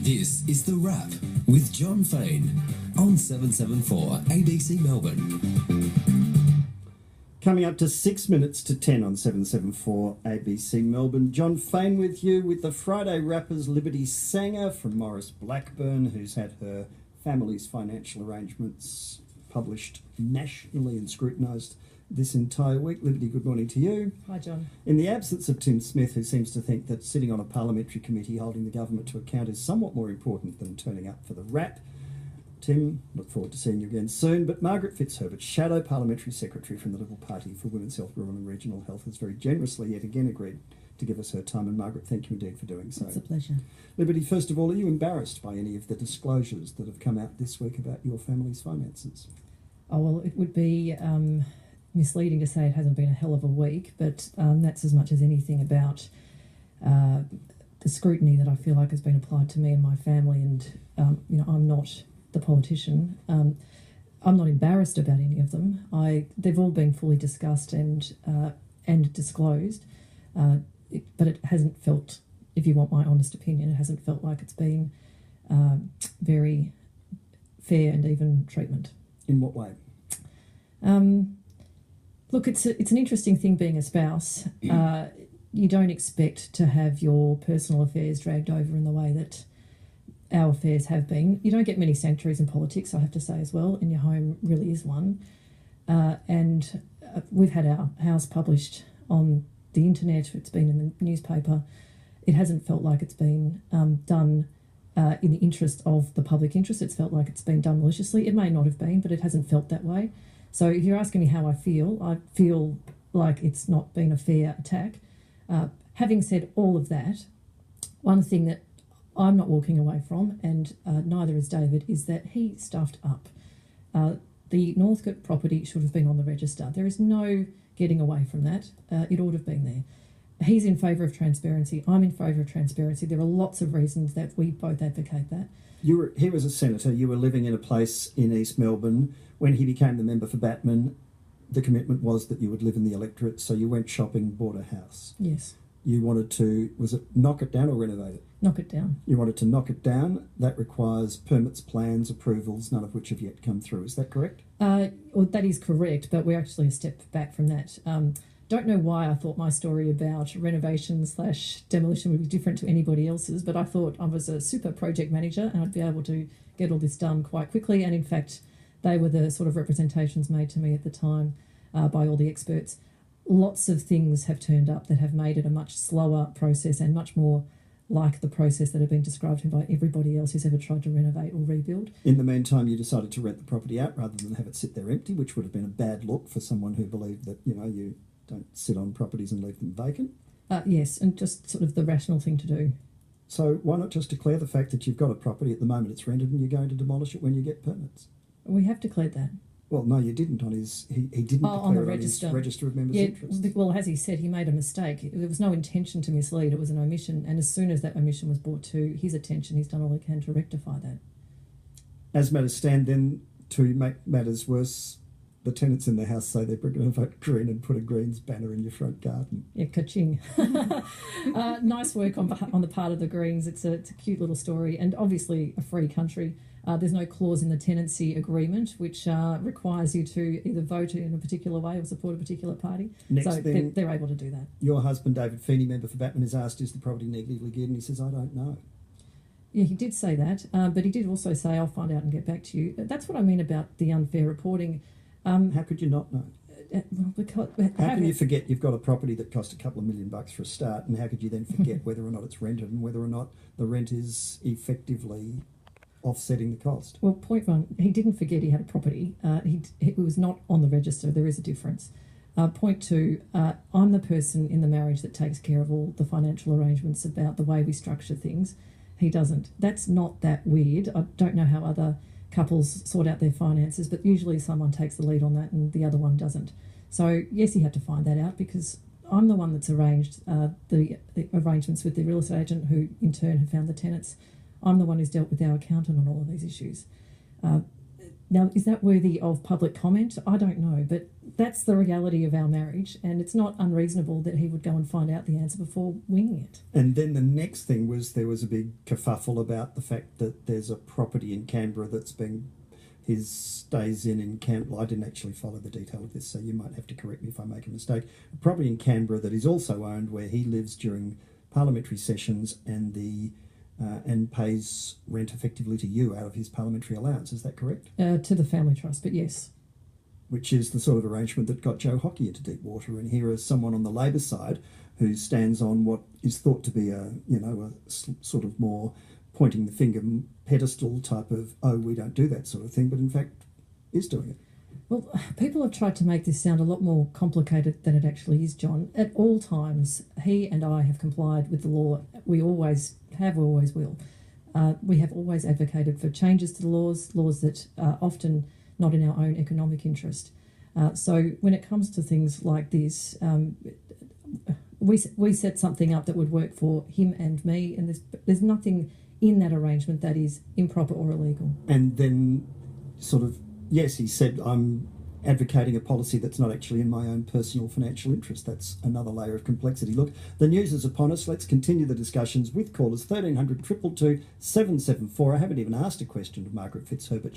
This is The Wrap with John Fain on 774 ABC Melbourne. Coming up to 6 minutes to 10 on 774 ABC Melbourne. John Fain with you with the Friday Wrappers Liberty Sanger from Maurice Blackburn, who's had her family's financial arrangements published nationally and scrutinised this entire week. Liberty, good morning to you. Hi, John. In the absence of Tim Smith, who seems to think that sitting on a parliamentary committee holding the government to account is somewhat more important than turning up for the wrap, Tim, look forward to seeing you again soon. But Margaret Fitzherbert, Shadow Parliamentary Secretary from the Liberal Party for Women's Health, Rural and Regional Health, has very generously yet again agreed to give us her time. And Margaret, thank you indeed for doing so. It's a pleasure. Liberty, first of all, are you embarrassed by any of the disclosures that have come out this week about your family's finances? Oh, well, it would be misleading to say it hasn't been a hell of a week, but that's as much as anything about the scrutiny that I feel like has been applied to me and my family. And, I'm not the politician. I'm not embarrassed about any of them. They've all been fully discussed and disclosed, but it hasn't felt, if you want my honest opinion, it hasn't felt like it's been very fair and even treatment. In what way? Look, it's an interesting thing being a spouse. You don't expect to have your personal affairs dragged over in the way that our affairs have been. You don't get many sanctuaries in politics, I have to say as well, and your home really is one. And we've had our house published on the internet. It's been in the newspaper. It hasn't felt like it's been done in the interest of the public interest. It's felt like it's been done maliciously. It may not have been, but it hasn't felt that way. So if you're asking me how I feel like it's not been a fair attack. Having said all of that, one thing that I'm not walking away from, and neither is David, is that he stuffed up. The Northcote property should have been on the register. There is no getting away from that. It ought to have been there. He's in favour of transparency. I'm in favour of transparency. There are lots of reasons that we both advocate that. You were here as a senator. You were living in a place in East Melbourne. When he became the member for Batman, the commitment was that you would live in the electorate, so you went shopping, bought a house. Yes. You wanted to, was it knock it down or renovate it? Knock it down. You wanted to knock it down. That requires permits, plans, approvals, none of which have yet come through. Is that correct? Well, that is correct, but we're actually a step back from that. Don't know why I thought my story about renovation/demolition would be different to anybody else's, but I thought I was a super project manager and I'd be able to get all this done quite quickly. And in fact, they were the sort of representations made to me at the time by all the experts. Lots of things have turned up that have made it a much slower process and much more like the process that had been described by everybody else who's ever tried to renovate or rebuild. In the meantime, you decided to rent the property out rather than have it sit there empty, which would have been a bad look for someone who believed that, you don't sit on properties and leave them vacant. Yes, and just sort of the rational thing to do. So why not just declare the fact that you've got a property at the moment it's rented and you're going to demolish it when you get permits? We have declared that. Well, no, you didn't on his... He didn't declare on the register. On his register of members' interest. Well, as he said, he made a mistake. There was no intention to mislead. It was an omission. And as soon as that omission was brought to his attention, he's done all he can to rectify that. As matters stand, then, to make matters worse, the tenants in the house say they're going to vote Green and put a Greens banner in your front garden. Yeah, ka-ching. Nice work on the part of the Greens. It's a cute little story and obviously a free country. There's no clause in the tenancy agreement which requires you to either vote in a particular way or support a particular party. Next so they're able to do that. Your husband, David Feeney, member for Batman, is asked, is the property negatively geared? And he says, I don't know. Yeah, he did say that, but he did also say, I'll find out and get back to you. That's what I mean about the unfair reporting. How could you not know? How can you forget you've got a property that cost a couple of $1 million for a start, and how could you then forget whether or not it's rented and whether or not the rent is effectively offsetting the cost? Well, point one, he didn't forget he had a property. It was not on the register. There is a difference. Point two, I'm the person in the marriage that takes care of all the financial arrangements about the way we structure things. He doesn't. That's not that weird. I don't know how other couples sort out their finances, but usually someone takes the lead on that and the other one doesn't. So yes, he had to find that out because I'm the one that's arranged the arrangements with the real estate agent who in turn have found the tenants. I'm the one who's dealt with our accountant on all of these issues. Now, is that worthy of public comment? I don't know, but that's the reality of our marriage, and it's not unreasonable that he would go and find out the answer before winging it. And then the next thing was there was a big kerfuffle about the fact that there's a property in Canberra that's been his stays in Canberra. Well, I didn't actually follow the detail of this, so you might have to correct me if I make a mistake. A property in Canberra that is also owned where he lives during parliamentary sessions and pays rent effectively to you out of his parliamentary allowance. Is that correct? To the family trust, but yes. Which is the sort of arrangement that got Joe Hockey into deep water. And here is someone on the Labor side who stands on what is thought to be a sort of more pointing the finger pedestal type of, oh, we don't do that sort of thing, but in fact is doing it. Well, people have tried to make this sound a lot more complicated than it actually is, John. At all times, he and I have complied with the law. We always have, always will. We have always advocated for changes to the laws that are often not in our own economic interest. So when it comes to things like this, we set something up that would work for him and me, and there's nothing in that arrangement that is improper or illegal. And then sort of, yes, he said, I'm advocating a policy that's not actually in my own personal financial interest. That's another layer of complexity. Look, the news is upon us. Let's continue the discussions with callers 1300 222 774. I haven't even asked a question of Margaret Fitzherbert.